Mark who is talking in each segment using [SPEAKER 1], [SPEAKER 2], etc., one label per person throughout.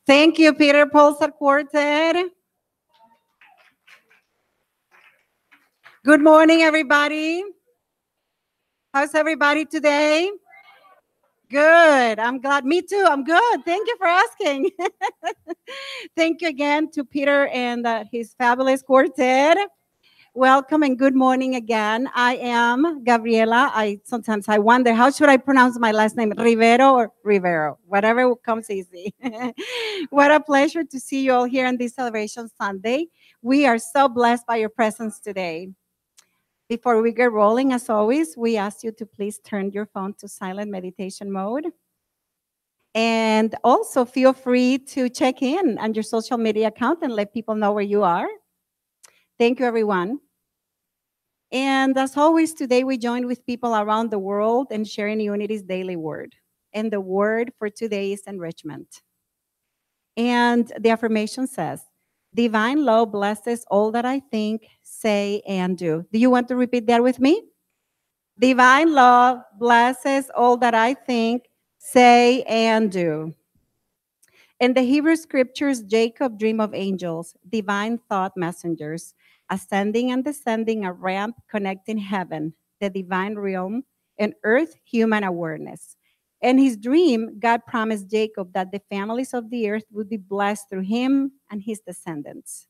[SPEAKER 1] Thank you, Peter Pulsar Quartet. Good morning, everybody. How's everybody today? Good. I'm glad. Me too. I'm good. Thank you for asking. Thank you again to Peter and his fabulous quartet. Welcome and good morning again. I am Gabriela. Sometimes I wonder how should I pronounce my last name, Rivero or Rivero, whatever comes easy. What a pleasure to see you all here on this Celebration Sunday. We are so blessed by your presence today. Before we get rolling, as always, we ask you to please turn your phone to silent meditation mode. And also feel free to check in on your social media account and let people know where you are. Thank you, everyone. And as always, today we join with people around the world and sharing Unity's daily word. And the word for today is enrichment. And the affirmation says, divine love blesses all that I think, say, and do. Do you want to repeat that with me? Divine love blesses all that I think, say, and do. In the Hebrew scriptures, Jacob dreamed of angels, divine thought messengers, ascending and descending a ramp connecting heaven, the divine realm, and earth human awareness. In his dream, God promised Jacob that the families of the earth would be blessed through him and his descendants.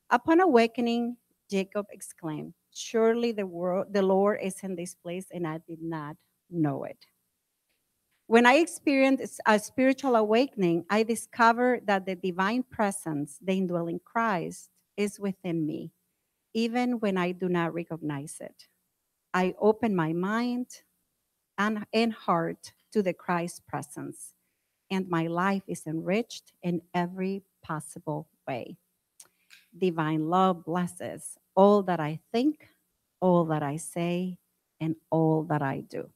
[SPEAKER 1] Upon awakening, Jacob exclaimed, surely the Lord is in this place, and I did not know it. When I experienced a spiritual awakening, I discovered that the divine presence, the indwelling Christ, is within me, even when I do not recognize it. I open my mind and heart to the Christ presence, and my life is enriched in every possible way. Divine love blesses all that I think, all that I say, and all that I do.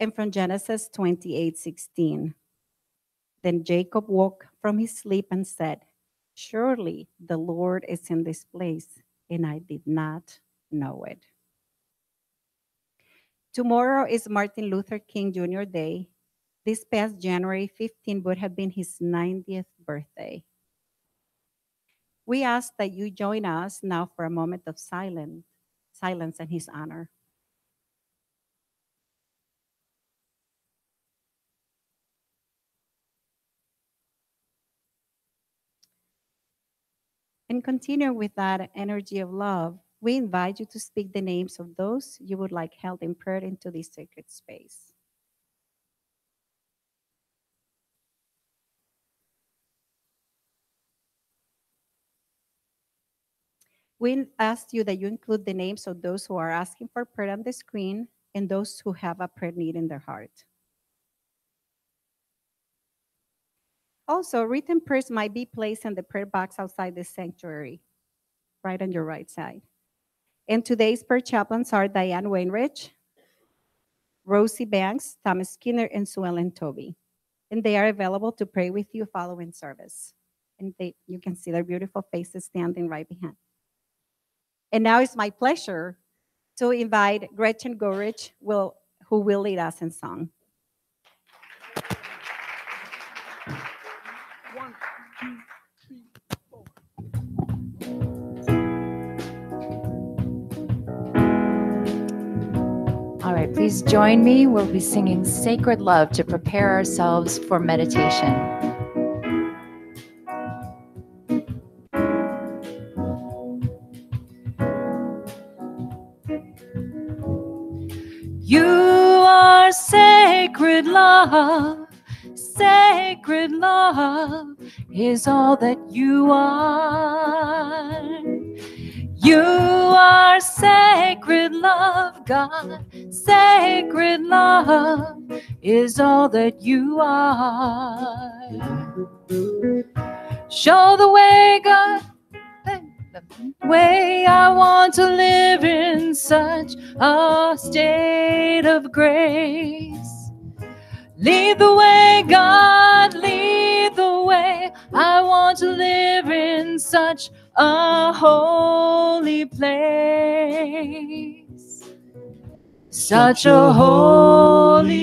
[SPEAKER 1] And from Genesis 28:16, then Jacob woke from his sleep and said, surely the Lord is in this place, and I did not know it. Tomorrow is Martin Luther King Jr. Day. This past January 15 would have been his 90th birthday. We ask that you join us now for a moment of silence in his honor. And continue with that energy of love, we invite you to speak the names of those you would like held in prayer into this sacred space. We ask you that you include the names of those who are asking for prayer on the screen and those who have a prayer need in their heart. Also, written prayers might be placed in the prayer box outside the sanctuary, right on your right side. And today's prayer chaplains are Diane Wainrich, Rosie Banks, Thomas Skinner, and Sue Ellen Toby. And they are available to pray with you following service. And you can see their beautiful faces standing right behind. And now it's my pleasure to invite Gretchen Gorich, who will lead us in song.
[SPEAKER 2] 1, 2, 3, 4.
[SPEAKER 3] All right, please join me. We'll be singing Sacred Love to prepare ourselves for meditation. You are sacred love, sacred love is all that you are. You are sacred love, God, sacred love is all that you are. Show the way, God, the way I want to live in such a state of grace. Lead the way, God, lead the way. I want to live in such a holy place. Such a holy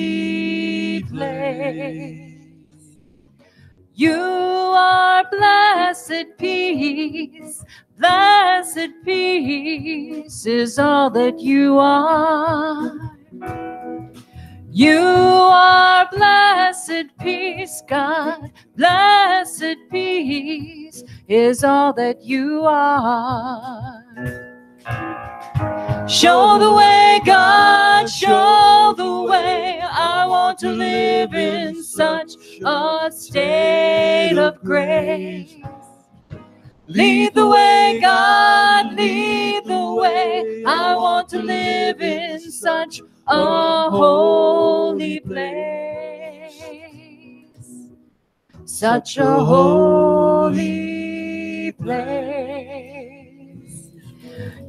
[SPEAKER 3] place. You are blessed peace. Blessed peace is all that you are. You are blessed peace, God. Blessed peace is all that you are. Show the way, God, show the way. I want to live in such a state of grace. Lead the way, God, lead the way. I want to live in such a holy place. Such a holy place.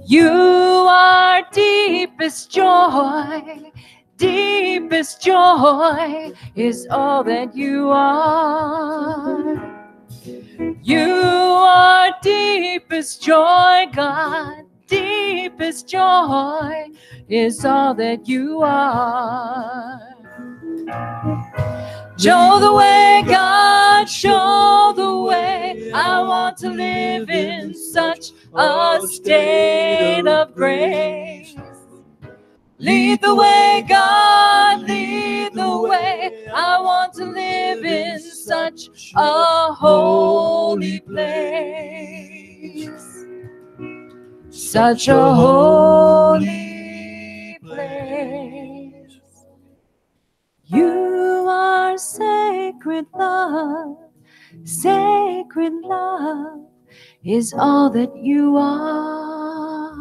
[SPEAKER 3] You are deepest joy. Deepest joy is all that you are. You are deepest joy, God. Deepest joy is all that you are. Show the way, God, show the way. I want to live in such a state of grace. Lead the way, God, lead the way. I want to live in such a holy place. Such a holy place. You are sacred love. Sacred love is all that you are.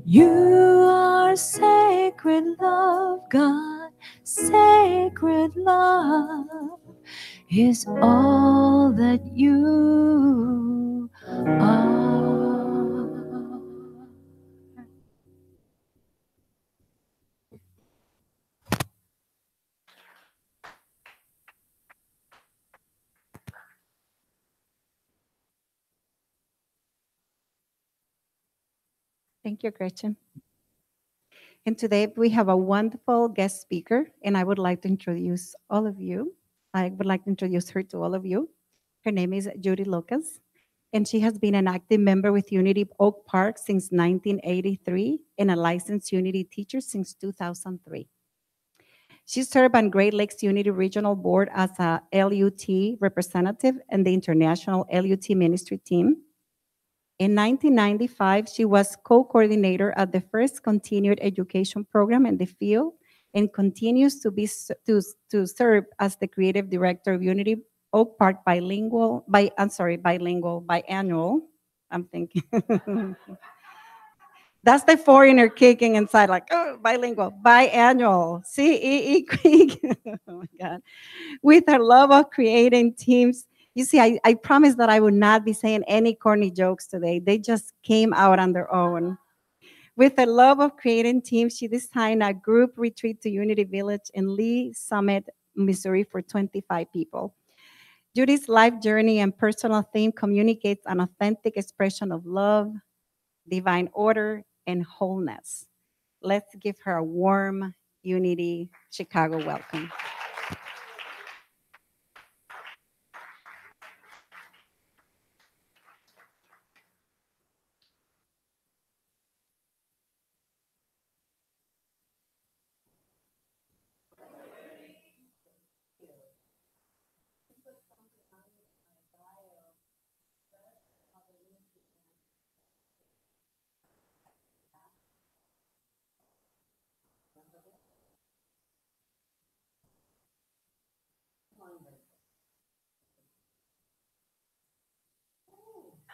[SPEAKER 3] You are sacred love, God. Sacred love is all that you are.
[SPEAKER 1] Thank you, Gretchen. And today we have a wonderful guest speaker, and I would like to introduce all of you. I would like to introduce her to all of you. Her name is Judy Lucas, and she has been an active member with Unity Oak Park since 1983 and a licensed Unity teacher since 2003. She served on Great Lakes Unity Regional Board as a LUT representative and the International LUT Ministry Team. In 1995, she was co-coordinator at the first continued education program in the field and continues to serve as the creative director of Unity Oak Park biannual. I'm thinking. That's the foreigner kicking inside, like, oh, bilingual, biannual, CEE. Oh my God. With her love of creating teams. You see, I promised that I would not be saying any corny jokes today. They just came out on their own. With her love of creating teams, she designed a group retreat to Unity Village in Lee Summit, Missouri for 25 people. Judy's life journey and personal theme communicates an authentic expression of love, divine order, and wholeness. Let's give her a warm Unity Chicago welcome.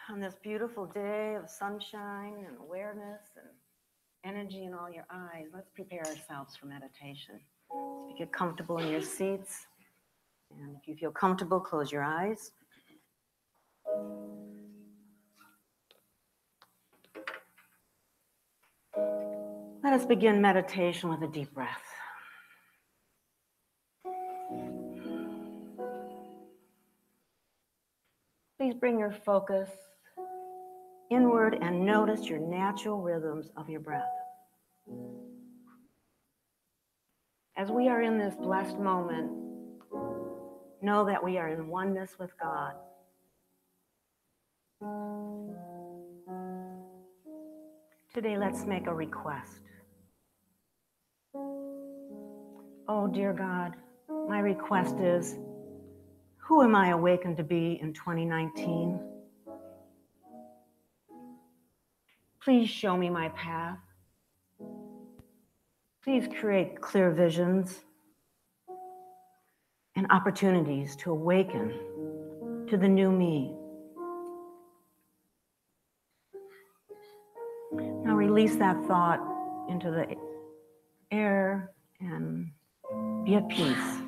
[SPEAKER 4] On this beautiful day of sunshine and awareness and energy in all your eyes, let's prepare ourselves for meditation. So if you get comfortable in your seats, and if you feel comfortable, close your eyes. Let us begin meditation with a deep breath. Please bring your focus inward and notice your natural rhythms of your breath. As we are in this blessed moment, know that we are in oneness with God. Today, let's make a request. Oh, dear God, my request is, who am I awakened to be in 2019? Please show me my path. Please create clear visions and opportunities to awaken to the new me. Now release that thought into the air and be at peace.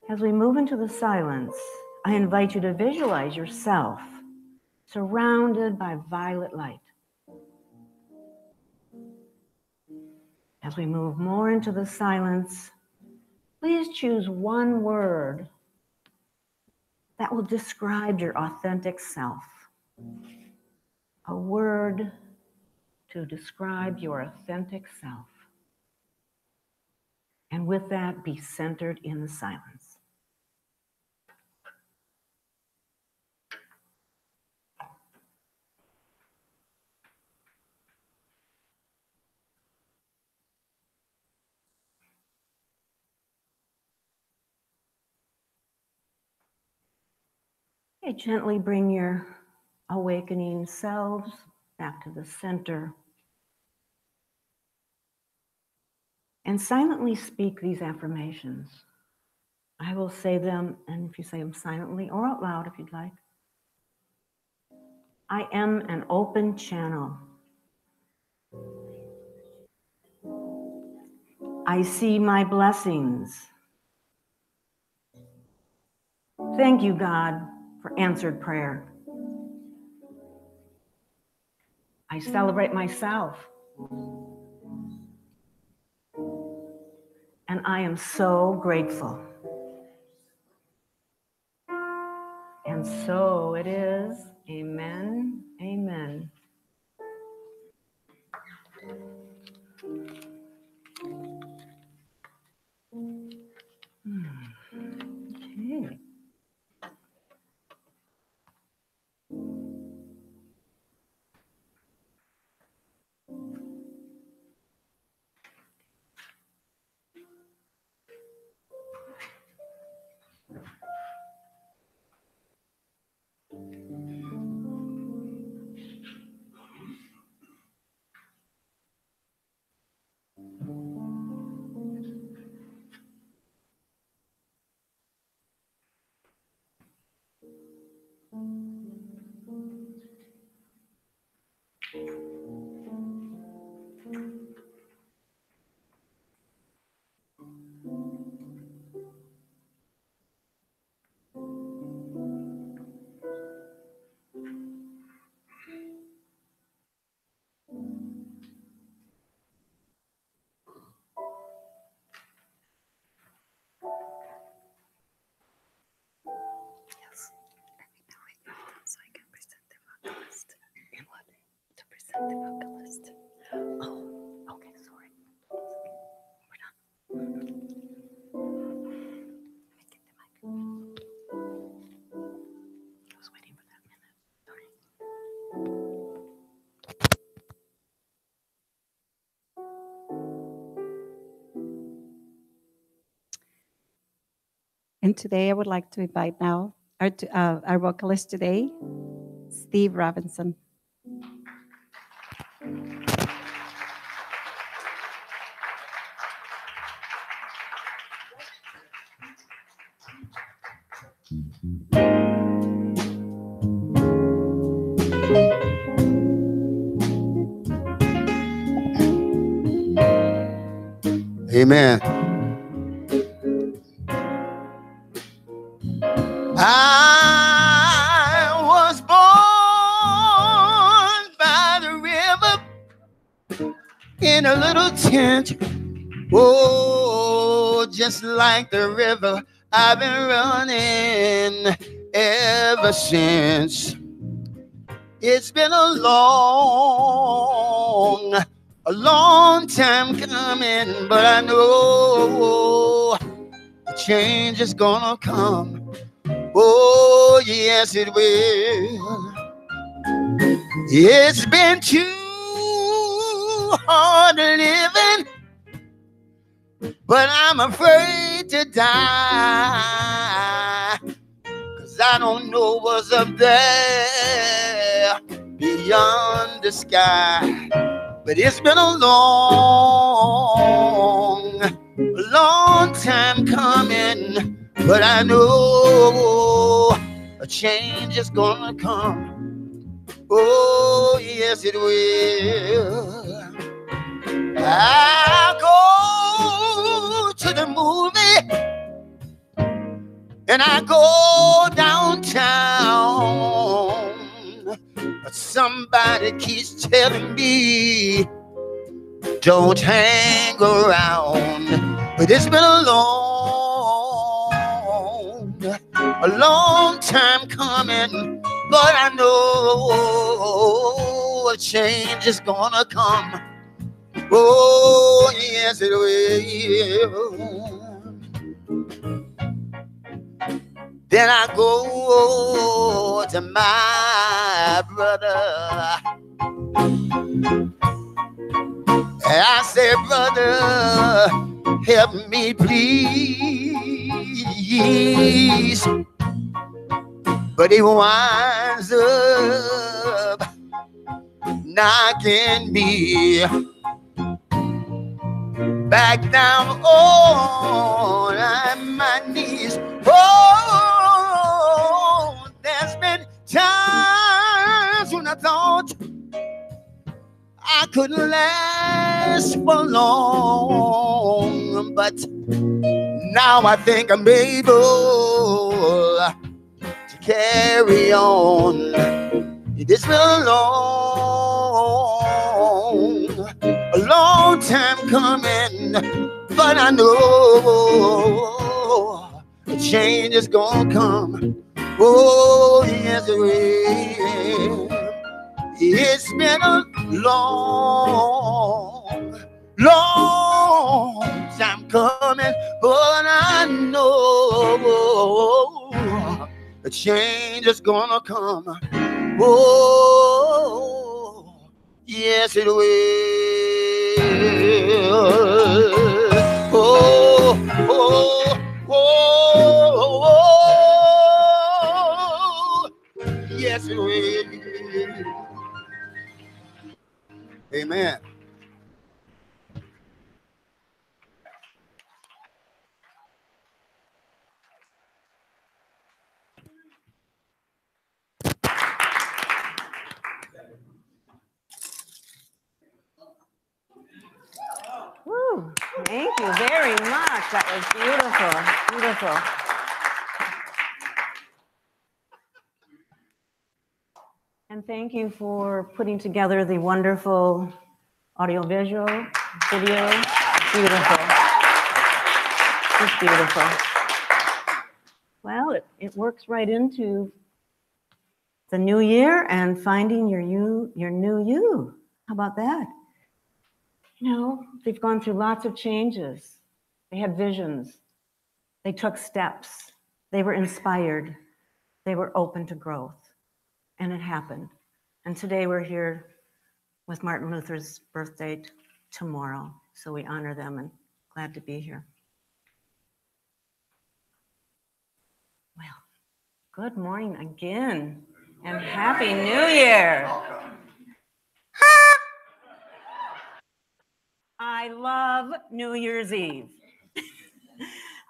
[SPEAKER 4] As we move into the silence, I invite you to visualize yourself surrounded by violet light. As we move more into the silence, please choose one word that will describe your authentic self. A word to describe your authentic self. And with that, be centered in the silence. Okay, gently bring your awakening selves back to the center. And silently speak these affirmations. I will say them, and if you say them silently or out loud if you'd like. I am an open channel. I see my blessings. Thank you, God, for answered prayer. I celebrate myself. And I am so grateful. And so it is. Amen. Amen. Okay. So I can present the vocalist. And what? To present the vocalist. Oh, okay, sorry. We're done. Let me get the mic. I was waiting for that minute. Sorry.
[SPEAKER 1] And today I would like to invite now our vocalist today, Steve Robinson.
[SPEAKER 2] Amen. I was born by the river in a little tent. Oh, just like the river, I've been running ever since. It's been a long time coming, but I know change is gonna come. Oh, yes, it will. It's been too hard living, but I'm afraid to die, 'cause I don't know what's up there beyond the sky. But it's been a long time coming, but I know a change is gonna come. Oh, yes, it will. I'll go to the movie and I go downtown, but somebody keeps telling me don't hang around. But it's been a long time coming, but I know a change is gonna come. Oh, yes, it will. Then I go to my brother and I say, brother, help me please. But he winds up knocking me back down on my knees. Oh, there's been times when I thought I couldn't last for long, but now I think I'm able to carry on. It's been a long time coming, but I know a change is gonna come. Oh, yes, it will. It's been a long time coming, but I know a change is gonna come. Oh, yes, it will. Oh, oh, oh, oh, yes, it will. Amen.
[SPEAKER 4] Woo, thank you very much. That was beautiful, beautiful. And thank you for putting together the wonderful audiovisual video. Beautiful. Just beautiful. Well, it works right into the new year and finding your new you. How about that? You know, they've gone through lots of changes. They had visions. They took steps. They were inspired. They were open to growth. And it happened. And today we're here with Martin Luther's birthday tomorrow. So we honor them and glad to be here. Well, good morning again and Happy New Year. I love New Year's Eve.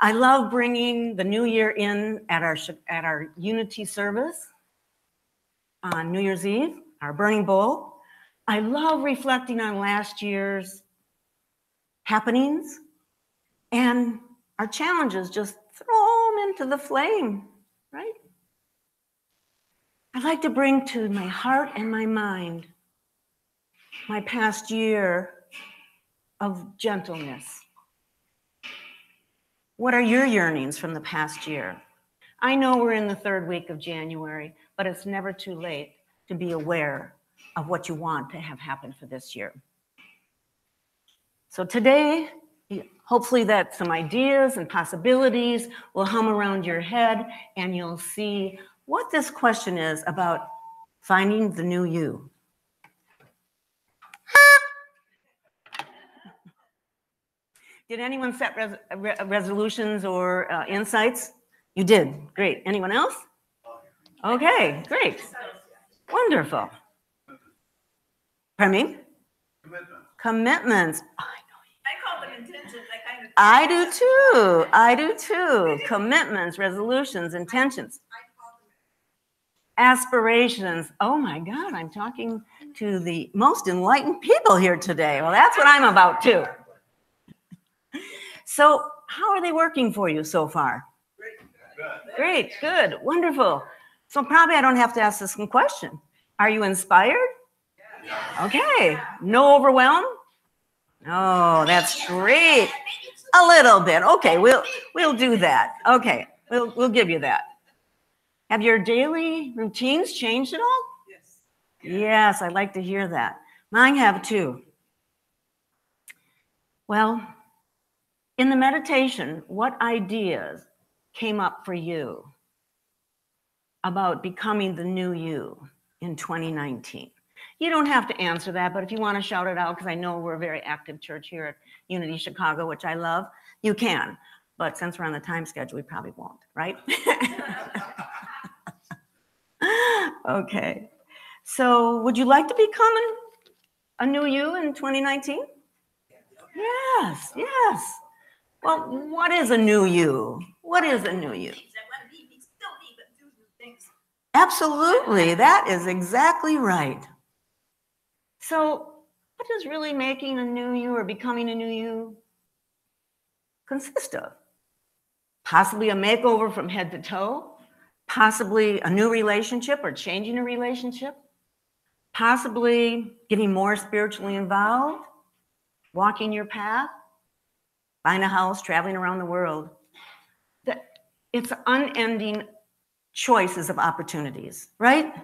[SPEAKER 4] I love bringing the new year in at our unity service on New Year's Eve, our burning bowl. I love reflecting on last year's happenings and our challenges, just throw them into the flame, right? I like to bring to my heart and my mind my past year of gentleness. What are your yearnings from the past year? I know we're in the third week of January, but it's never too late to be aware of what you want to have happen for this year. So today, hopefully that some ideas and possibilities will hum around your head, and you'll see what this question is about finding the new you. Did anyone set resolutions or insights? You did. Great. Anyone else? Okay, great. Wonderful. Pardon me? Commitments. I call them intentions. I do too. I do too. Commitments, resolutions, intentions. Aspirations. Oh my God, I'm talking to the most enlightened people here today. Well, that's what I'm about too. So, how are they working for you so far? Great, good, wonderful. So probably I don't have to ask this question. Are you inspired? Okay. No overwhelm? Oh, that's great. A little bit. Okay, we'll do that. Okay, we'll give you that. Have your daily routines changed at all? Yes. Yes, I'd like to hear that. Mine have too. Well, in the meditation, what ideas came up for you about becoming the new you in 2019? You don't have to answer that, but if you want to shout it out, because I know we're a very active church here at Unity Chicago, which I love, you can. But since we're on the time schedule, we probably won't, right? Okay. So would you like to become a new you in 2019? Yes, yes. Well, what is a new you? What is a new you? Absolutely, that is exactly right. So what does really making a new you or becoming a new you consist of? Possibly a makeover from head to toe, possibly a new relationship or changing a relationship, possibly getting more spiritually involved, walking your path, buying a house, traveling around the world. It's unending choices of opportunities, right?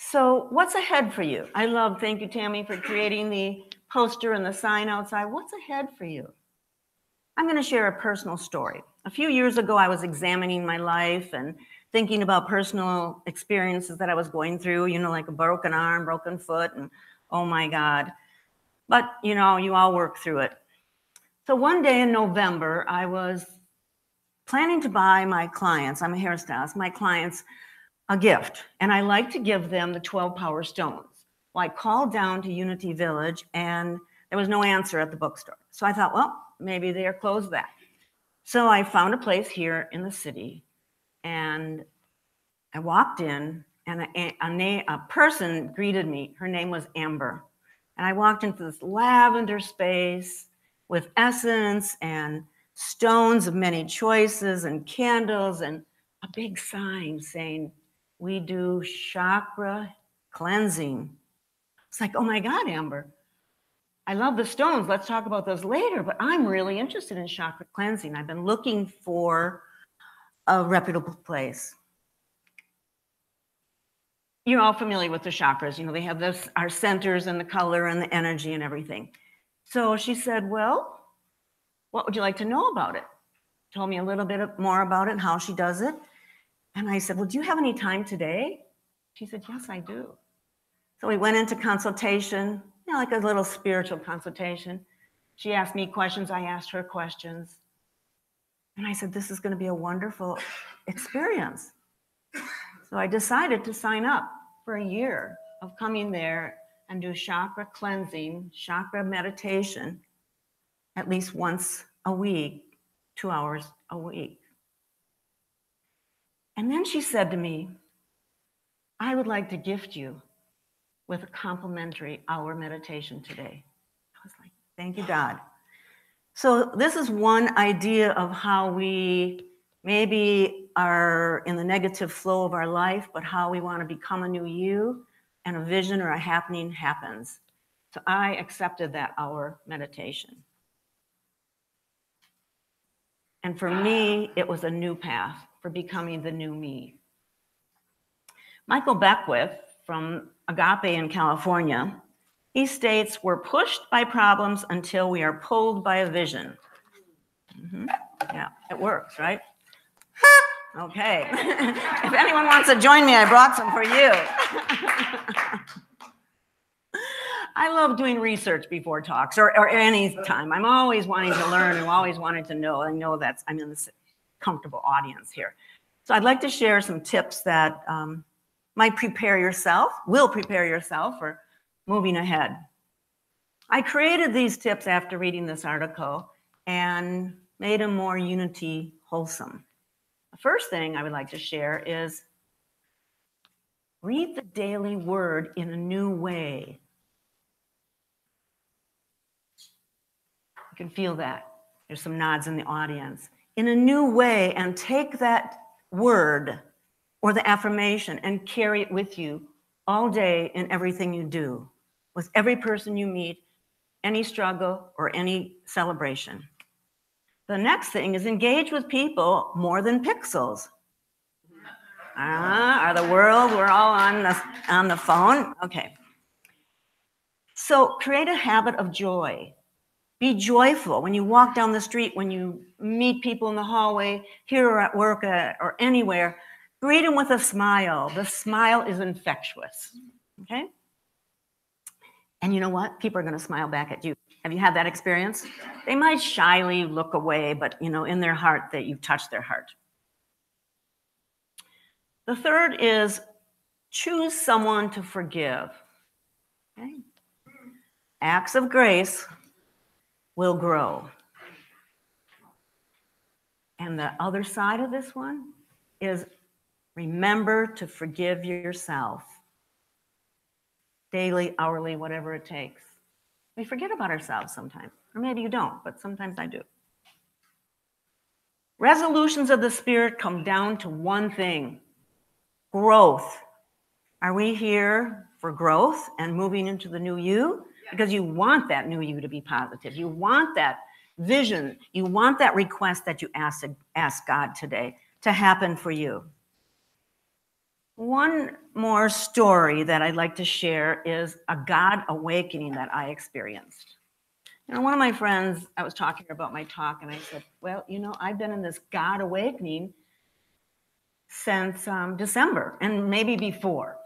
[SPEAKER 4] So what's ahead for you? I love, thank you, Tammy, for creating the poster and the sign outside. What's ahead for you? I'm going to share a personal story. A few years ago, I was examining my life and thinking about personal experiences that I was going through, you know, like a broken arm, broken foot, and oh my God. But, you know, you all work through it. So one day in November, I was planning to buy my clients, I'm a hairstylist, my clients a gift. And I like to give them the 12 power stones. Well, I called down to Unity Village and there was no answer at the bookstore. So I thought, well, maybe they are closed that. So I found a place here in the city and I walked in and a person greeted me. Her name was Amber. And I walked into this lavender space with essence and stones of many choices and candles and a big sign saying, we do chakra cleansing. It's like, oh my God, Amber, I love the stones. Let's talk about those later, but I'm really interested in chakra cleansing. I've been looking for a reputable place. You're all familiar with the chakras. You know, they have this, our centers and the color and the energy and everything. So she said, well, what would you like to know about it? Told me a little bit more about it and how she does it. And I said, well, do you have any time today? She said, yes, I do. So we went into consultation, you know, like a little spiritual consultation. She asked me questions, I asked her questions. And I said, this is going to be a wonderful experience. So I decided to sign up for a year of coming there and do chakra cleansing, chakra meditation, at least once a week, 2 hours a week. And then she said to me, I would like to gift you with a complimentary hour meditation today. I was like, thank you, God. So this is one idea of how we maybe are in the negative flow of our life, but how we want to become a new you, and a vision or a happening happens. So I accepted that hour meditation. And for me, it was a new path for becoming the new me. Michael Beckwith from Agape in California He states, we're pushed by problems until we are pulled by a vision. Yeah, it works, right? Okay. If anyone wants to join me, I brought some for you. I love doing research before talks or any time. I'm always wanting to learn and always wanting to know. I know that I'm in this comfortable audience here. So I'd like to share some tips that will prepare yourself for moving ahead. I created these tips after reading this article and made them more unity wholesome. The first thing I would like to share is read the daily word in a new way. You can feel that. There's some nods in the audience. In a new way, and take that word or the affirmation and carry it with you all day in everything you do, with every person you meet, any struggle or any celebration. The next thing is engage with people more than pixels. Are the world, we're all on the phone? Okay. So create a habit of joy. Be joyful when you walk down the street, when you meet people in the hallway, here or at work or anywhere. Greet them with a smile. The smile is infectious, okay? And you know what? People are going to smile back at you. Have you had that experience? They might shyly look away, but in their heart that you've touched their heart. The third is choose someone to forgive. Okay? Acts of grace will grow. And the other side of this one is remember to forgive yourself. Daily, hourly, whatever it takes. We forget about ourselves sometimes, or maybe you don't, but sometimes I do. Resolutions of the Spirit come down to one thing: growth. Are we here for growth and moving into the new you? Because you want that new you to be positive. You want that vision. You want that request that you ask God today to happen for you. One more story that I'd like to share is a God awakening that I experienced. One of my friends, I was talking about my talk, and I said, well, I've been in this God awakening since December, and maybe before.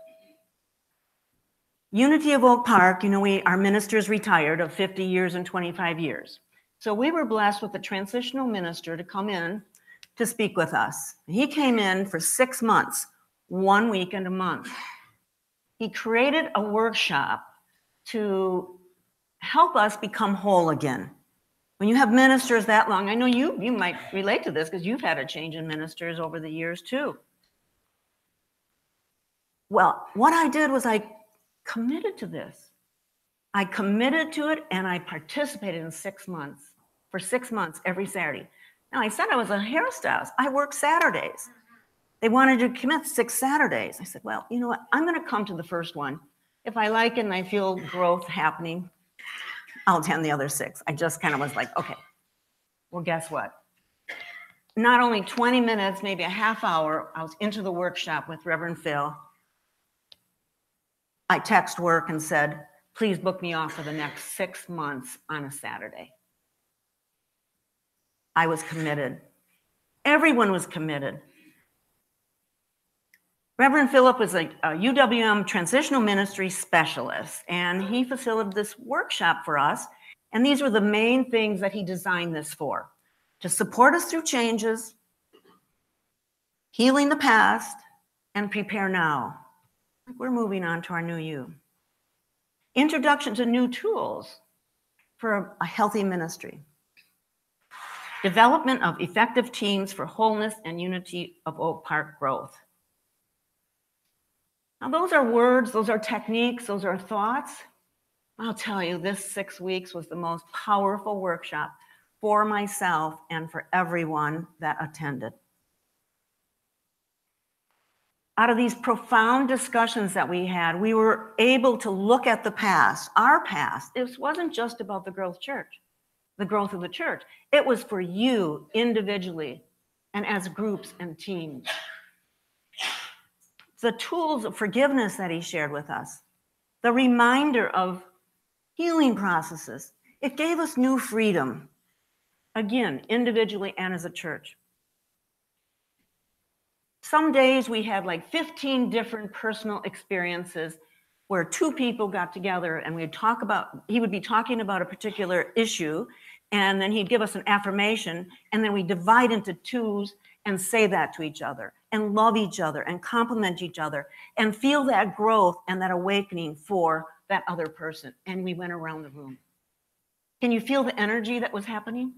[SPEAKER 4] Unity of Oak Park, our ministers retired of 50 years and 25 years. So we were blessed with a transitional minister to come in to speak with us. He came in for 6 months, 1 week and a month. He created a workshop to help us become whole again. When you have ministers that long, I know you might relate to this because you've had a change in ministers over the years too. Well, what I did was I committed to this. I committed to it and I participated in 6 months, for 6 months every Saturday. Now, I said I was a hairstylist. I work Saturdays. They wanted to commit 6 Saturdays. I said, well, you know what? I'm going to come to the first one. If I like it and I feel growth happening, I'll attend the other 6. I just kind of was like, okay, well, guess what? Not only 20 minutes, maybe a half hour, I was into the workshop with Reverend Phil. I text work and said, please book me off for the next 6 months on a Saturday. I was committed. Everyone was committed. Reverend Philip was a UWM transitional ministry specialist, and he facilitated this workshop for us. And these were the main things that he designed this for: to support us through changes, healing the past, and prepare now. We're moving on to our new you. Introduction to new tools for a healthy ministry. Development of effective teams for wholeness and unity of Oak Park growth. Now, those are words, those are techniques, those are thoughts. I'll tell you, this 6 weeks was the most powerful workshop for myself and for everyone that attended. Out of these profound discussions that we had, we were able to look at the past, our past. It wasn't just about the growth of the church. It was for you individually and as groups and teams. The tools of forgiveness that he shared with us, the reminder of healing processes. It gave us new freedom, again, individually and as a church. Some days we had like 15 different personal experiences where two people got together and he would be talking about a particular issue, and then he'd give us an affirmation, and then we divide into twos and say that to each other and love each other and compliment each other and feel that growth and that awakening for that other person. And we went around the room. Can you feel the energy that was happening?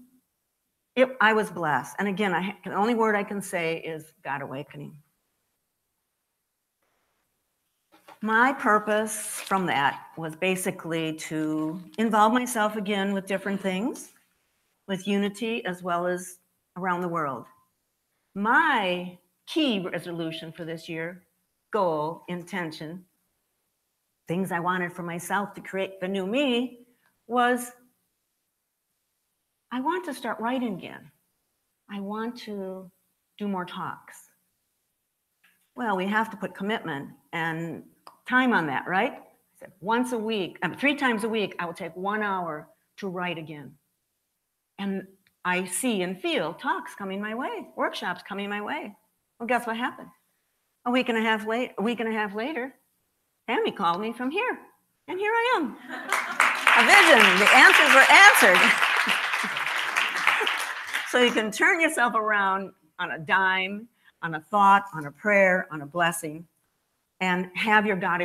[SPEAKER 4] I was blessed. And again, the only word I can say is God awakening. My purpose from that was basically to involve myself again with different things, with unity as well as around the world. My key resolution for this year, goal, intention, things I wanted for myself to create the new me was I want to start writing again. I want to do more talks. Well, we have to put commitment and time on that, right? I said once a week, 3 times a week, I will take 1 hour to write again. And I see and feel talks coming my way, workshops coming my way. Well, guess what happened? A week and a half later, Tammy called me from here, and here I am. A vision, the answers were answered. So you can turn yourself around on a dime, on a thought, on a prayer, on a blessing, and have your God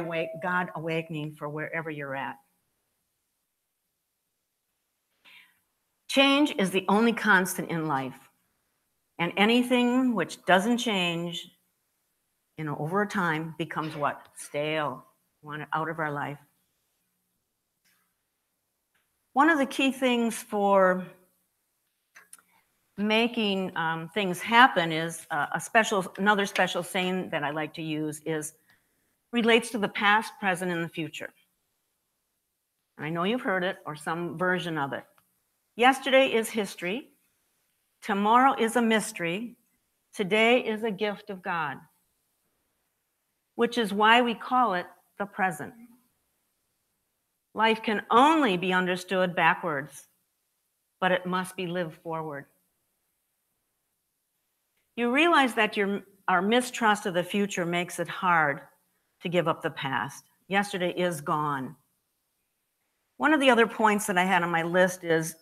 [SPEAKER 4] awakening for wherever you're at. Change is the only constant in life, and anything which doesn't change, over time becomes what? Stale. We want it out of our life. One of the key things for making things happen is another special saying that I like to use relates to the past, present, and the future. And I know you've heard it or some version of it. Yesterday is history. Tomorrow is a mystery. Today is a gift of God, which is why we call it the present. Life can only be understood backwards, but it must be lived forward. You realize that our mistrust of the future makes it hard to give up the past. Yesterday is gone. One of the other points that I had on my list is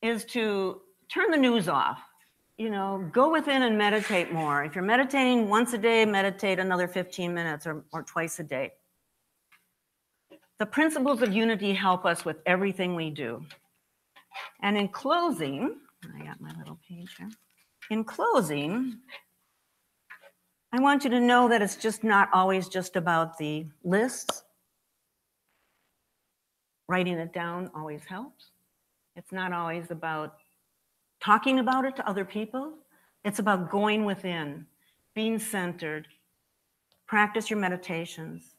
[SPEAKER 4] to turn the news off. Go within and meditate more. If you're meditating once a day, meditate another 15 minutes or twice a day. The principles of unity help us with everything we do. And in closing, I got my little page here. In closing, I want you to know that it's just not always just about the lists. Writing it down always helps. It's not always about talking about it to other people. It's about going within, being centered. Practice your meditations.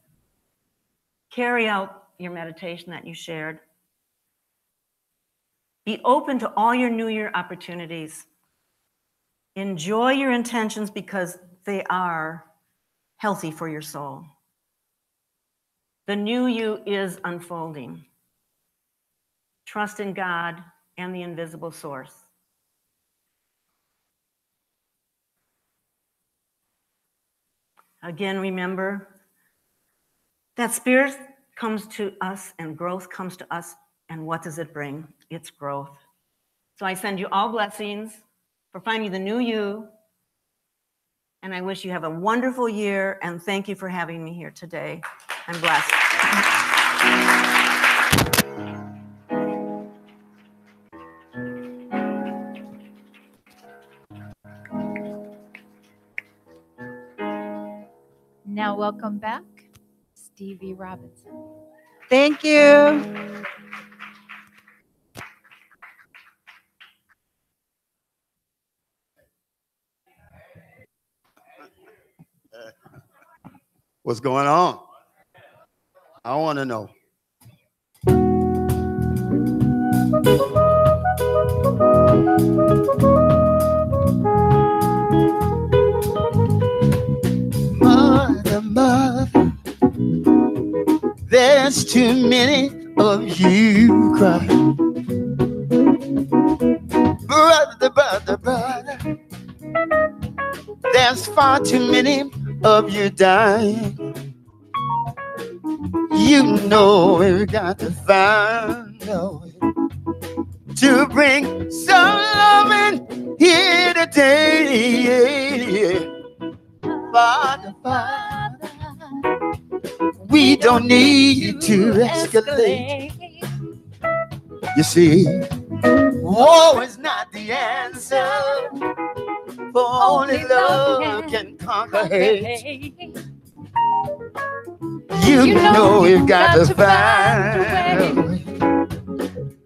[SPEAKER 4] Carry out your meditation that you shared. Be open to all your New Year opportunities. Enjoy your intentions because they are healthy for your soul. The new you is unfolding. Trust in God and the invisible source. Again, remember that spirit comes to us and growth comes to us. And what does it bring? It's growth. So I send you all blessings for finding the new you. And I wish you have a wonderful year. And thank you for having me here today. I'm blessed.
[SPEAKER 3] Now welcome back, Stevie Robinson.
[SPEAKER 1] Thank you.
[SPEAKER 2] What's going on? I want to know. Mother, There's too many of you cry. Brother, brother, brother. There's far too many of you dying. You know we've got to find a way to bring some loving here today. Father, Father, we don't need to escalate. You see, war is not the answer, for only love can conquer hate. You know we've got to find a way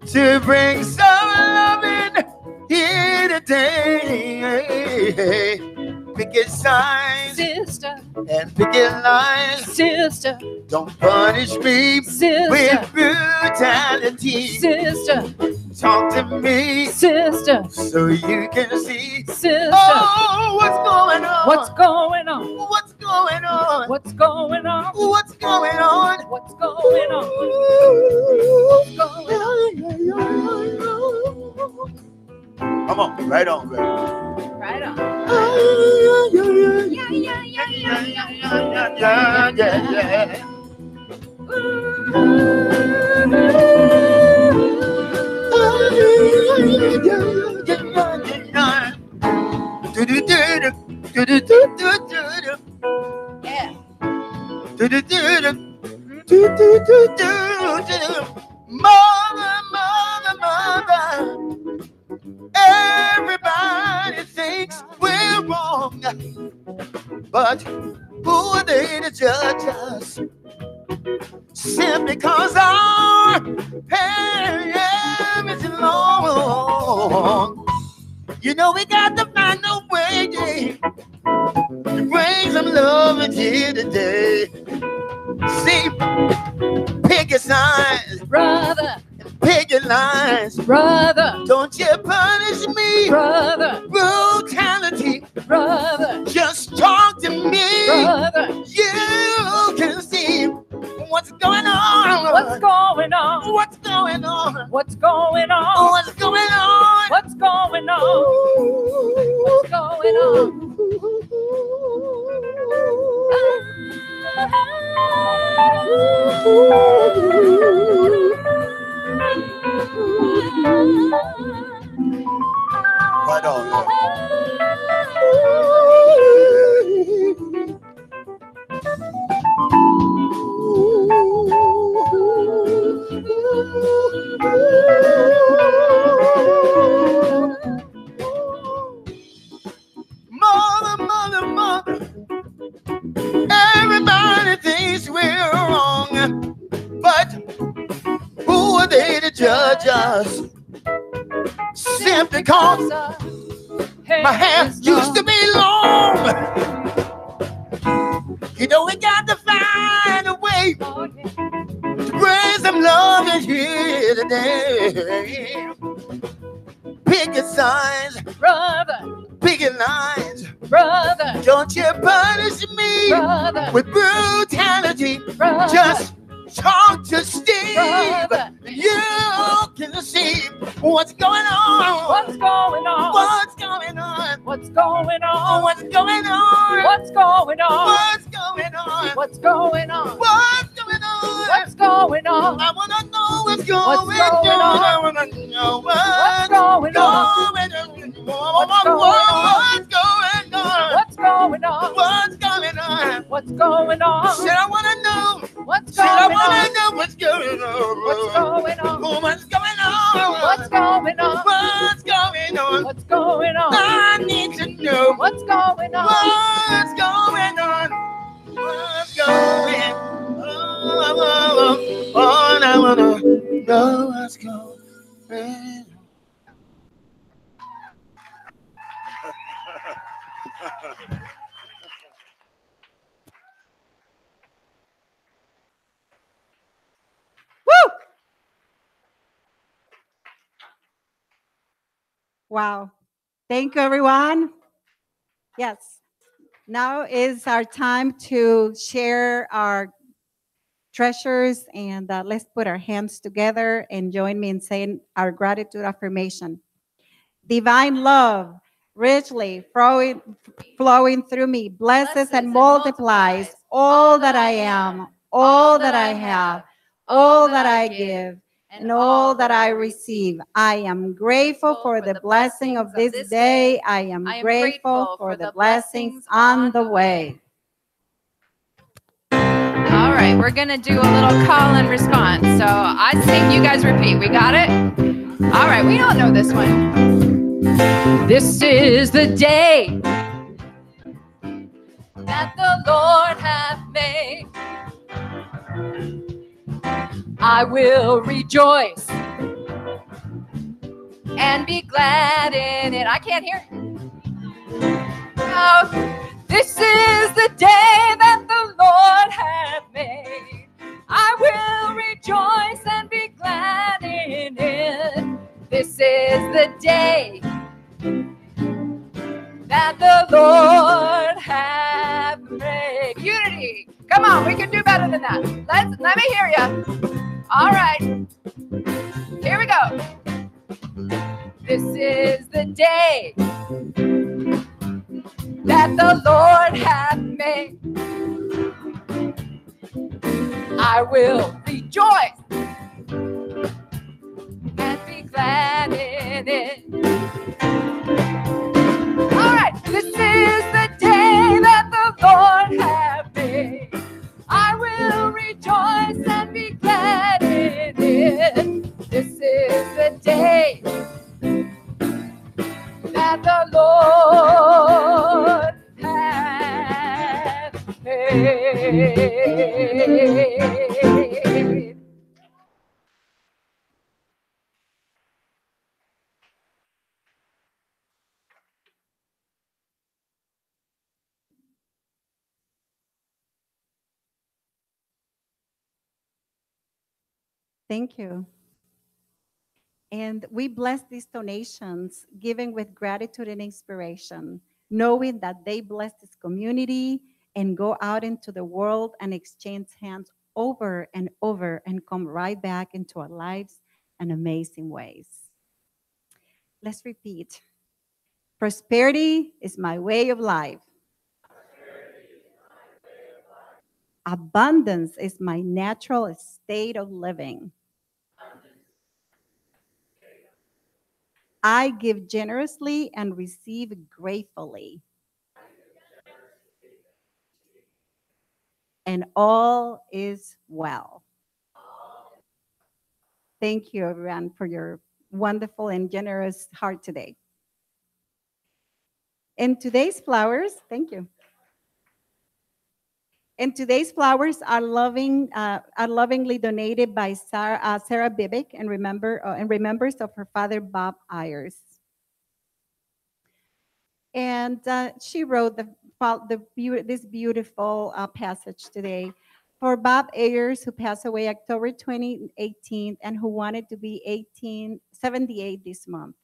[SPEAKER 2] to bring some loving here today. Picket signs,
[SPEAKER 3] Sister,
[SPEAKER 2] and picket lines.
[SPEAKER 3] sister,
[SPEAKER 2] Don't punish me
[SPEAKER 3] sister,
[SPEAKER 2] with brutality.
[SPEAKER 3] sister,
[SPEAKER 2] Talk to me
[SPEAKER 3] sister,
[SPEAKER 2] so you can see.
[SPEAKER 3] sister.
[SPEAKER 2] Oh, what's going on?
[SPEAKER 3] What's going on?
[SPEAKER 2] What's going on?
[SPEAKER 3] What's going on?
[SPEAKER 2] What's going on?
[SPEAKER 3] What's going on? What's going on?
[SPEAKER 2] Come on, right on, baby.
[SPEAKER 3] Right on.
[SPEAKER 2] Yeah, yeah, yeah. Mother, mother, mother. Everybody thinks we're wrong, but who are they to judge us? Simply because our hair is long. You know we got to find a way to bring some love in here today. See, picket signs,
[SPEAKER 3] Brother,
[SPEAKER 2] picket lines.
[SPEAKER 3] brother,
[SPEAKER 2] Don't you punish me.
[SPEAKER 3] brother,
[SPEAKER 2] Brutality.
[SPEAKER 3] brother,
[SPEAKER 2] Just talk to me.
[SPEAKER 3] brother.
[SPEAKER 2] You can see what's going on.
[SPEAKER 3] What's going on?
[SPEAKER 2] What's going on?
[SPEAKER 3] What's going on?
[SPEAKER 2] What's going on?
[SPEAKER 3] What's going on? What's going on?
[SPEAKER 2] Right on. Mother, mother, mother. Everybody thinks we're wrong, but who are they to judge us? Simply because my hair used to be long. You know we got to find a way to bring some love in here today. Picket signs,
[SPEAKER 3] Brother,
[SPEAKER 2] picket lines.
[SPEAKER 3] brother,
[SPEAKER 2] Don't you punish me
[SPEAKER 3] brother,
[SPEAKER 2] with brutality.
[SPEAKER 3] brother,
[SPEAKER 2] Just talk to Steve.
[SPEAKER 3] brother.
[SPEAKER 2] You can see what's going on.
[SPEAKER 3] What's going on?
[SPEAKER 2] What's going on?
[SPEAKER 3] What's going on?
[SPEAKER 2] What's going on?
[SPEAKER 3] What's going on?
[SPEAKER 2] What's going on?
[SPEAKER 3] What's going on?
[SPEAKER 2] What's going on?
[SPEAKER 3] What's going on?
[SPEAKER 2] I wanna know what's going
[SPEAKER 3] What's
[SPEAKER 2] on.
[SPEAKER 3] going
[SPEAKER 2] I
[SPEAKER 3] on?
[SPEAKER 2] wanna know
[SPEAKER 3] What's
[SPEAKER 2] what's
[SPEAKER 3] going on?
[SPEAKER 2] going on.
[SPEAKER 3] What's going on?
[SPEAKER 2] What's going on?
[SPEAKER 3] What's going on?
[SPEAKER 2] What's going on?
[SPEAKER 3] What's going on?
[SPEAKER 2] Said I wanna know.
[SPEAKER 3] What's
[SPEAKER 2] Said I
[SPEAKER 3] going
[SPEAKER 2] wanna
[SPEAKER 3] on?
[SPEAKER 2] know what's going on.
[SPEAKER 3] What's going on?
[SPEAKER 2] What's going on?
[SPEAKER 3] What's going on?
[SPEAKER 2] What's going on?
[SPEAKER 3] What's going on?
[SPEAKER 2] I need to know
[SPEAKER 3] What's going on?
[SPEAKER 2] what's going on. What's going on? Oh, I wanna know what's going on.
[SPEAKER 1] Woo! Wow. Thank you, everyone. Yes. Now is our time to share our treasures, and let's put our hands together and join me in saying our gratitude affirmation. Divine love richly flowing through me, blesses and multiplies all that I am, all that I have, all that I give, and all that I receive. I am grateful for the blessing of this day. I am grateful for the blessings on the way.
[SPEAKER 3] All right, we're going to do a little call and response. So I sing, you guys repeat. We got it? All right, we all know this one. This is the day that the Lord hath made. I will rejoice and be glad in it. I can't hear it. Oh, this is the day that the Lord hath made. I will rejoice and be glad in it. This is the day that the Lord hath made. Unity. Come on, we can do better than that. Let me hear you. All right. Here we go. This is the day that the Lord hath made. I will rejoice and be glad in it. All right, this is the day that the Lord hath made. I will rejoice and be glad in it. This is the day that the Lord hath made.
[SPEAKER 1] Thank you. And we bless these donations, giving with gratitude and inspiration, knowing that they bless this community and go out into the world and exchange hands over and come right back into our lives in amazing ways. Let's repeat. Prosperity is my way of life. Abundance is my natural state of living. I give generously and receive gratefully. And all is well. Thank you, everyone, for your wonderful and generous heart today. And today's flowers, thank you. And today's flowers are lovingly donated by Sarah Bibick and remembers of her father, Bob Ayers. And she wrote this beautiful passage today. For Bob Ayers, who passed away October 2018 and who wanted to be 78 this month.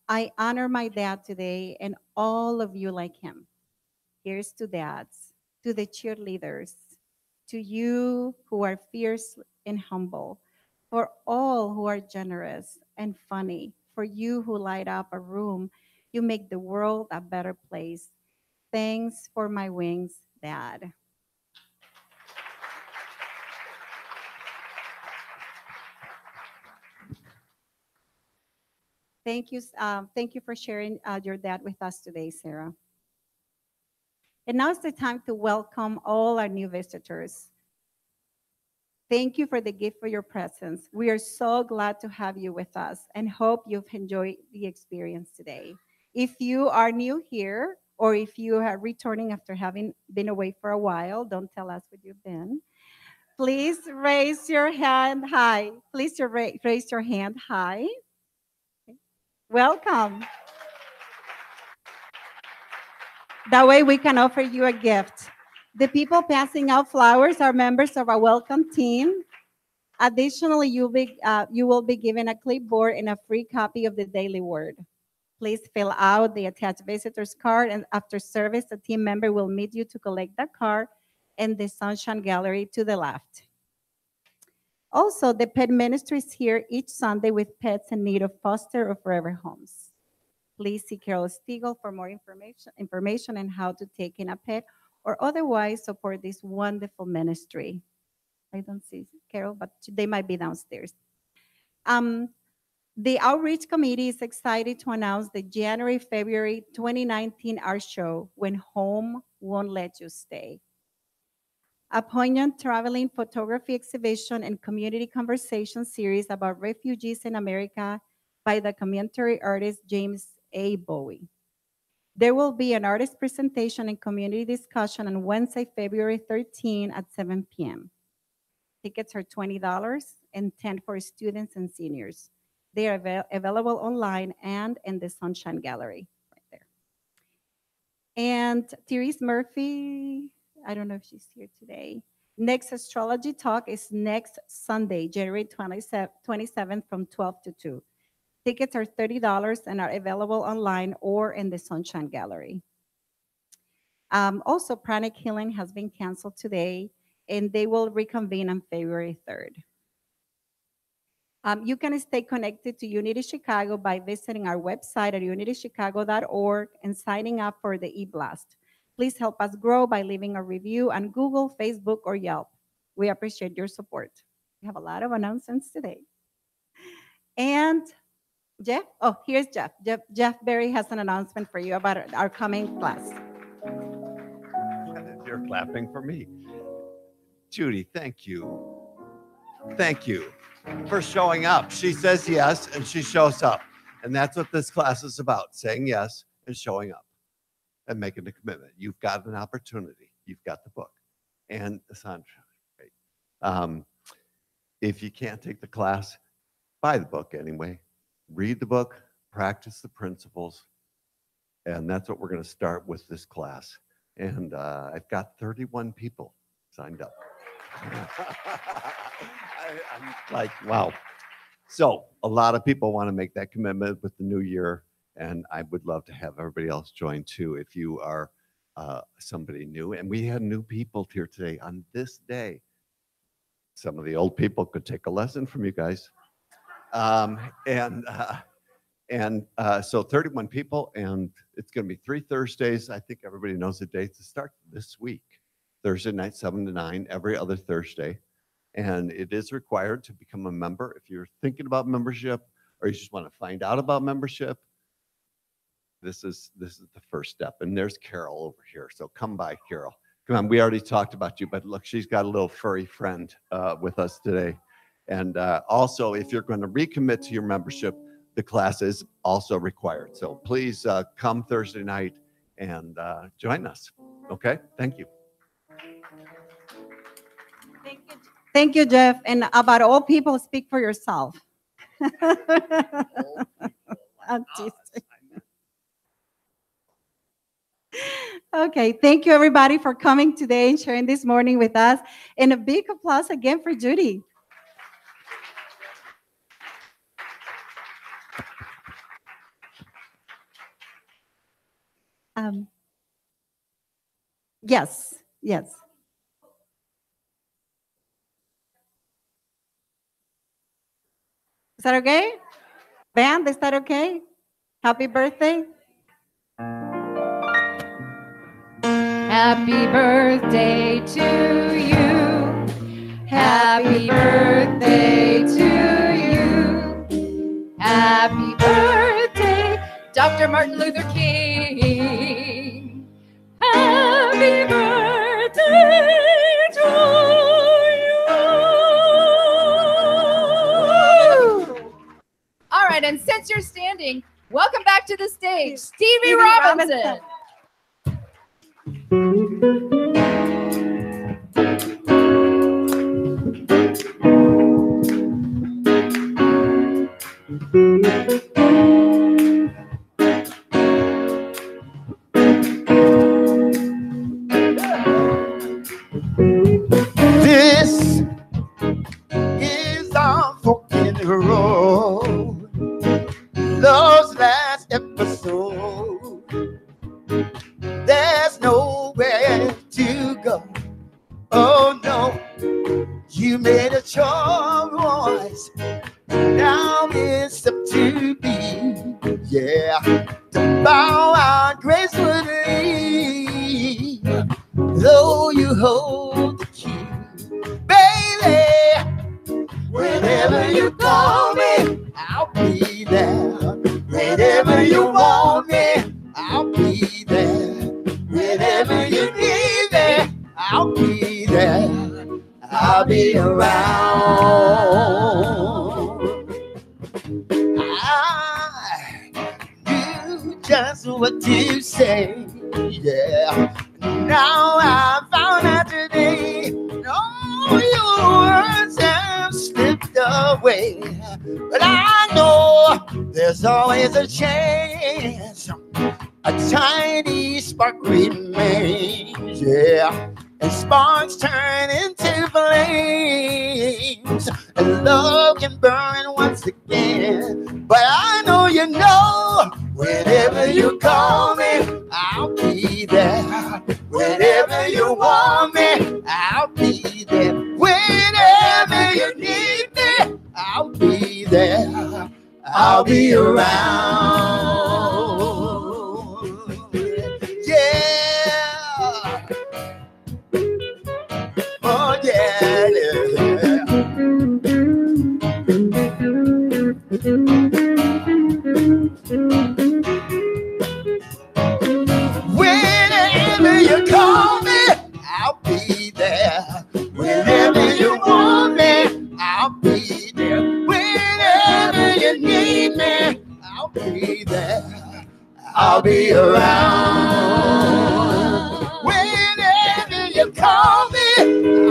[SPEAKER 1] I honor my dad today and all of you like him. Here's to dads, to the cheerleaders, to you who are fierce and humble, for all who are generous and funny, for you who light up a room. You make the world a better place. Thanks for my wings, Dad. Thank you for sharing your dad with us today, Sarah. And now it's the time to welcome all our new visitors. Thank you for the gift for your presence. We are so glad to have you with us and hope you've enjoyed the experience today. If you are new here, or if you are returning after having been away for a while, don't tell us where you've been. Please raise your hand high. Please raise your hand high. Welcome. That way we can offer you a gift. The people passing out flowers are members of our welcome team. Additionally, you will be given a clipboard and a free copy of the Daily Word. Please fill out the attached visitor's card, and after service, a team member will meet you to collect that card in the Sunshine Gallery to the left. Also, the pet ministry is here each Sunday with pets in need of foster or forever homes. Please see Carol Stiegel for more information on how to take in a pet or otherwise support this wonderful ministry. I don't see Carol, but they might be downstairs. The Outreach Committee is excited to announce the January-February 2019 art show, When Home Won't Let You Stay. A poignant traveling photography exhibition and community conversation series about refugees in America by the documentary artist James A. Bowie. There will be an artist presentation and community discussion on Wednesday, February 13 at 7 p.m. Tickets are $20 and $10 for students and seniors. They are available online and in the Sunshine Gallery right there. And Therese Murphy, I don't know if she's here today. Next astrology talk is next Sunday, January 27th from 12 to 2. Tickets are $30 and are available online or in the Sunshine Gallery. Also, Pranic Healing has been canceled today, and they will reconvene on February 3rd. You can stay connected to Unity Chicago by visiting our website at unitychicago.org and signing up for the e-blast. Please help us grow by leaving a review on Google, Facebook, or Yelp. We appreciate your support. We have a lot of announcements today. And Jeff? Oh, here's Jeff. Jeff Berry has an announcement for you about our coming class.
[SPEAKER 5] You're clapping for me. Judy, thank you. Thank you for showing up. She says yes, and she shows up. And that's what this class is about, saying yes and showing up and making the commitment. You've got an opportunity. You've got the book. And the soundtrack. Right? If you can't take the class, buy the book anyway. Read the book, practice the principles, and that's what we're going to start with this class. And I've got 31 people signed up. I'm like, wow. So a lot of people want to make that commitment with the new year, and I would love to have everybody else join too if you are somebody new. And we had new people here today on this day. Some of the old people could take a lesson from you guys. So 31 people, and it's going to be 3 Thursdays. I think everybody knows the dates. To start this week, Thursday night, 7 to 9, every other Thursday. And it is required to become a member. If you're thinking about membership or you just want to find out about membership, this is the first step. And there's Carol over here. So come by, Carol. Come on, we already talked about you, but look, she's got a little furry friend with us today. And also, if you're going to recommit to your membership, the class is also required. So please come Thursday night and join us. Okay? Thank you.
[SPEAKER 1] Thank you, Jeff. And about all people, speak for yourself. Okay, thank you everybody for coming today and sharing this morning with us. And a big applause again for Judy. Yes. Is that okay? Band, is that okay? Happy birthday.
[SPEAKER 3] Happy birthday to you. Happy birthday to you. Happy birthday, Dr. Martin Luther King. Happy birthday to you. All right, and since you're standing, welcome back to the stage, Stevie Robinson.
[SPEAKER 2] This is our fork in the road. Love's last episode. There's nowhere to go. Oh no, you made a choice. call me, I'll be there. Whenever you want me, I'll be there. Whenever you need me, I'll be there. I'll be around. I do just what you say, yeah. Now I found out today, all your words have slipped away. But I know there's always a chance, a tiny spark remains, yeah. And sparks turn into flames, and love can burn once again. But I know you know, whenever you call me, I'll be there. Whenever you want me, I'll be there. Whenever you need me, I'll be there. I'll be around. Yeah. Oh yeah, yeah. Whenever you call me, I'll be there. Whenever you want me, I'll be there. Whenever you need me, I'll be there. I'll be around. Whenever you call me,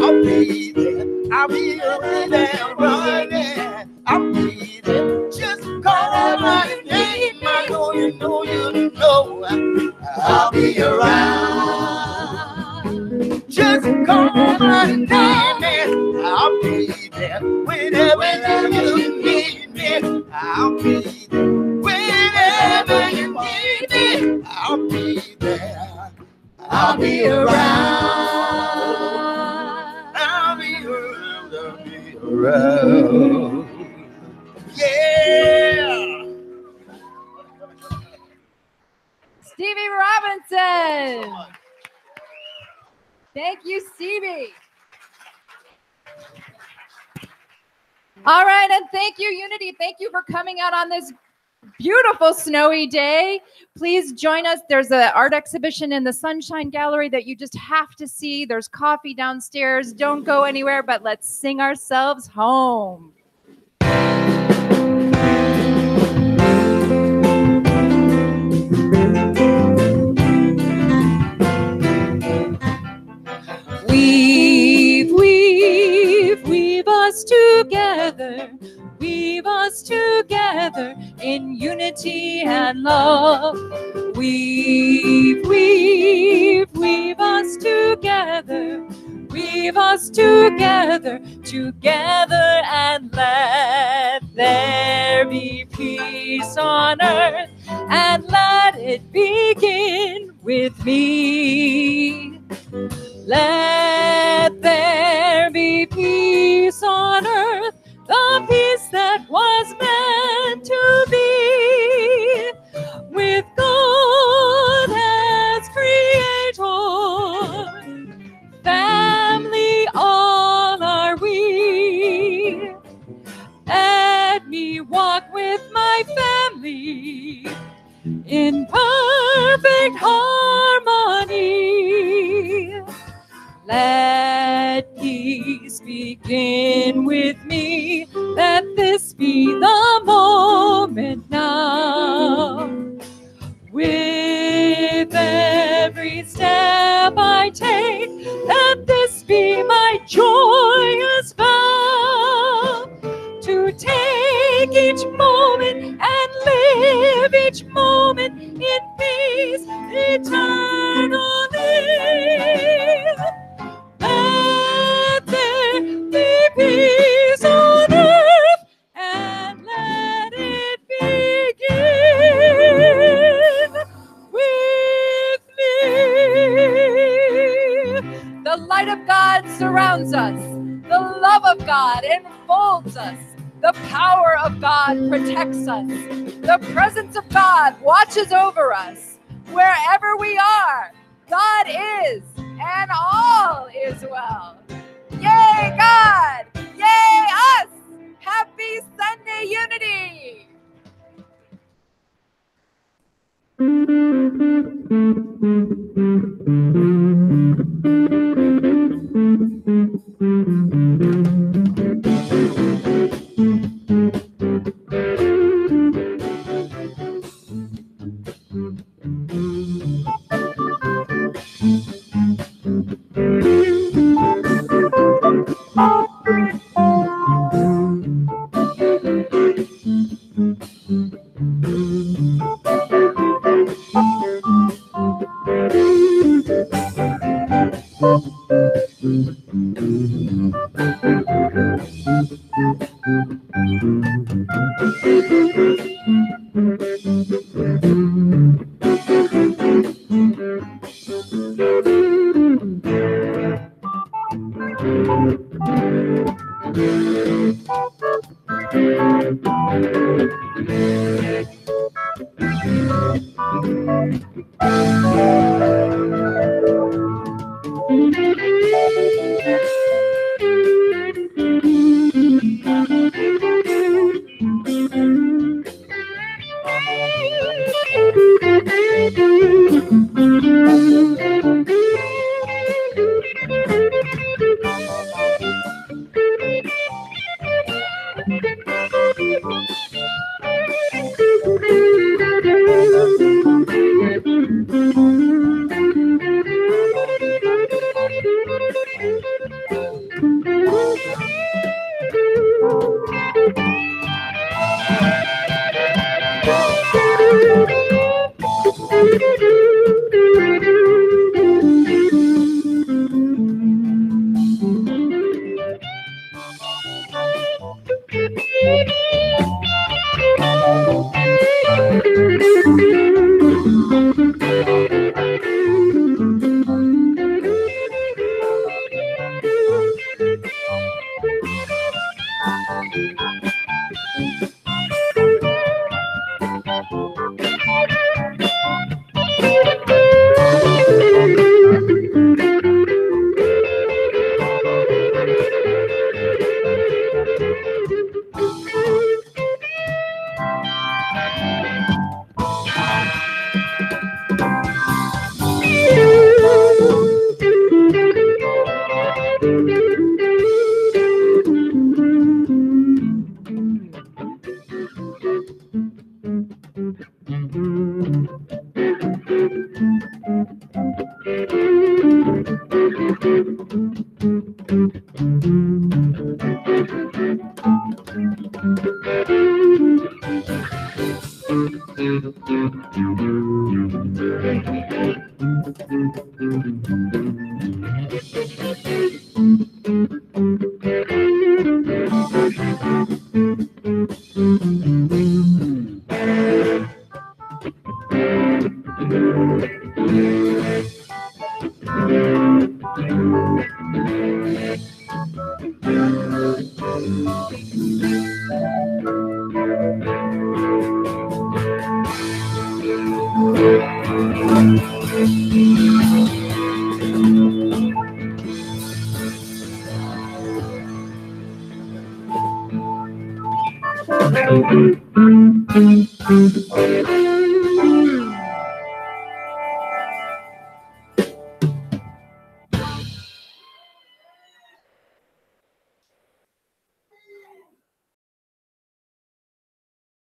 [SPEAKER 2] I'll be there. I'll be there running. I'll be there. Just call my name. I know you know you know. I'll be around. Just call my name and I'll be there. Whenever you need me, I'll be there. Whenever you need me, I'll be there. I'll be around. I'll be around. I'll be around. Yeah.
[SPEAKER 3] Stevie Robinson. Thank you, Stevie. All right, and thank you, Unity. Thank you for coming out on this beautiful snowy day. Please join us. There's an art exhibition in the Sunshine Gallery that you just have to see. There's coffee downstairs. Don't go anywhere, but let's sing ourselves home. Weave us together. Weave us together in unity and love. Weave us together. Weave us together, together, and let there be peace on earth, and let it begin with me. Let there be peace on earth, the peace that was meant to be, with God as creator. Family all are we. Let me walk with my family in perfect harmony. Let peace begin with me. Let this be the moment now. With every step I take, let this be my joyous vow. To take each moment and live each moment in peace eternally. Let there be peace on earth, and let it begin with me. The light of God surrounds us. The love of God enfolds us. The power of God protects us. The presence of God watches over us. Wherever we are, God is, and all is well. Yay, God! Yay, us! Happy Sunday Unity!